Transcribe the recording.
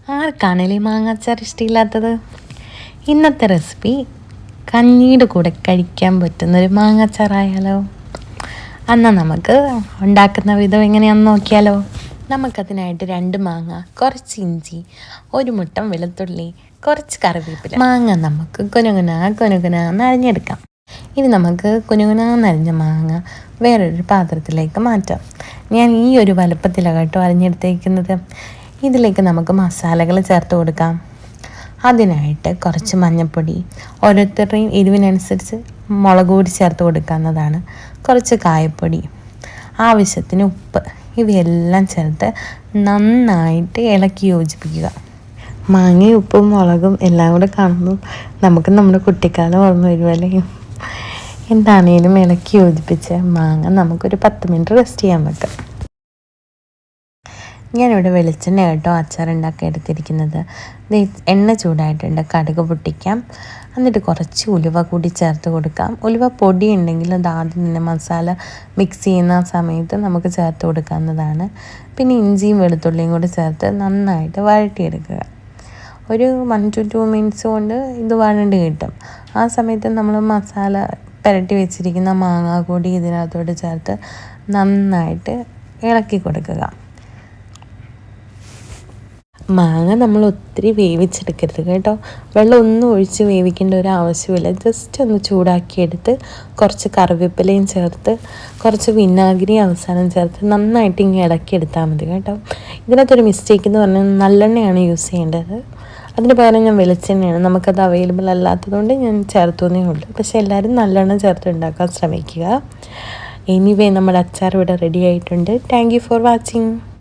ആർക്കാണല്ലേ മാങ്ങാച്ചാർ ഇഷ്ടമില്ലാത്തത്? ഇന്നത്തെ റെസിപ്പി കഞ്ഞിയുടെ കൂടെ കഴിക്കാൻ പറ്റുന്നൊരു മാങ്ങാച്ചാറായാലോ? എന്നാൽ നമുക്ക് ഉണ്ടാക്കുന്ന വിധം എങ്ങനെയാണെന്ന് നോക്കിയാലോ? നമുക്കതിനായിട്ട് 2 മാങ്ങ, കുറച്ച് ഇഞ്ചി, 1 മുട്ടം വെളുത്തുള്ളി, കുറച്ച് കറിവേപ്പില. മാങ്ങ നമുക്ക് കുനുകുന അരിഞ്ഞെടുക്കാം. ഇനി നമുക്ക് കുനുകുന അരിഞ്ഞ മാങ്ങ വേറൊരു പാത്രത്തിലേക്ക് മാറ്റാം. ഞാൻ ഈ ഒരു വലുപ്പത്തിലാണ് കേട്ടോ അരിഞ്ഞെടുത്തേക്കുന്നത്. ഇതിലേക്ക് നമുക്ക് മസാലകൾ ചേർത്ത് കൊടുക്കാം. അതിനായിട്ട് കുറച്ച് മഞ്ഞൾപ്പൊടി, ഓരോരുത്തരുടെയും എരിവിനനുസരിച്ച് മുളക് പൊടി ചേർത്ത് കൊടുക്കാവുന്നതാണ്, കുറച്ച് കായപ്പൊടി, ആവശ്യത്തിന് ഉപ്പ്, ഇവയെല്ലാം ചേർത്ത് നന്നായിട്ട് ഇളക്കി യോജിപ്പിക്കുക. മാങ്ങയും ഉപ്പും മുളകും എല്ലാം കൂടെ കാണുമ്പോൾ നമുക്ക് നമ്മുടെ കുട്ടിക്കാലം ഓർമ്മ വരുമല്ലേ? എന്താണേലും ഇളക്കി യോജിപ്പിച്ച് മാങ്ങ നമുക്കൊരു 10 മിനിറ്റ് റെസ്റ്റ് ചെയ്യാൻ വെക്കാം. ഞാനിവിടെ വെളിച്ചെണ്ണ കേട്ടോ അച്ചാർ ഉണ്ടാക്കി എടുത്തിരിക്കുന്നത്. എണ്ണ ചൂടായിട്ടുണ്ട്, കടുക് പൊട്ടിക്കാം. എന്നിട്ട് കുറച്ച് ഉലുവ കൂടി ചേർത്ത് കൊടുക്കാം. ഉലുവ പൊടി ഉണ്ടെങ്കിൽ അത് ആദ്യം തന്നെ മസാല മിക്സ് ചെയ്യുന്ന സമയത്ത് നമുക്ക് ചേർത്ത് കൊടുക്കാവുന്നതാണ്. പിന്നെ ഇഞ്ചിയും വെളുത്തുള്ളിയും കൂടി ചേർത്ത് നന്നായിട്ട് വഴറ്റിയെടുക്കുക. ഒരു 1 to 2 മിനിറ്റ്സ് കൊണ്ട് ഇത് വഴണ്ട് കിട്ടും. ആ സമയത്ത് നമ്മൾ മസാല പുരട്ടി വെച്ചിരിക്കുന്ന മാങ്ങ കൂടി ഇതിനകത്തോട്ട് ചേർത്ത് നന്നായിട്ട് ഇളക്കി കൊടുക്കുക. മാങ്ങ നമ്മൾ ഒത്തിരി വേവിച്ചെടുക്കരുത് കേട്ടോ. വെള്ളം ഒന്നും ഒഴിച്ച് വേവിക്കേണ്ട ഒരു ആവശ്യമില്ല. ജസ്റ്റ് ഒന്ന് ചൂടാക്കിയെടുത്ത് കുറച്ച് കറിവേപ്പിലയും ചേർത്ത് കുറച്ച് വിനാഗിരി അവസാനം ചേർത്ത് നന്നായിട്ട് ഇങ്ങനെ ഇളക്കിയെടുത്താൽ മതി കേട്ടോ. ഇതിനകത്തൊരു മിസ്റ്റേക്ക് എന്ന് പറഞ്ഞാൽ നല്ലെണ്ണയാണ് യൂസ് ചെയ്യേണ്ടത്. അതിന് പകരം ഞാൻ വെളിച്ചെണ്ണയാണ്, നമുക്കത് അവൈലബിൾ അല്ലാത്തതുകൊണ്ട് ഞാൻ ചേർത്തുന്നേ ഉള്ളൂ. പക്ഷേ എല്ലാവരും നല്ലെണ്ണ ചേർത്ത് ഉണ്ടാക്കാൻ ശ്രമിക്കുക. എനിവേ നമ്മുടെ അച്ചാർ ഇവിടെ റെഡി ആയിട്ടുണ്ട്. Thank you for watching.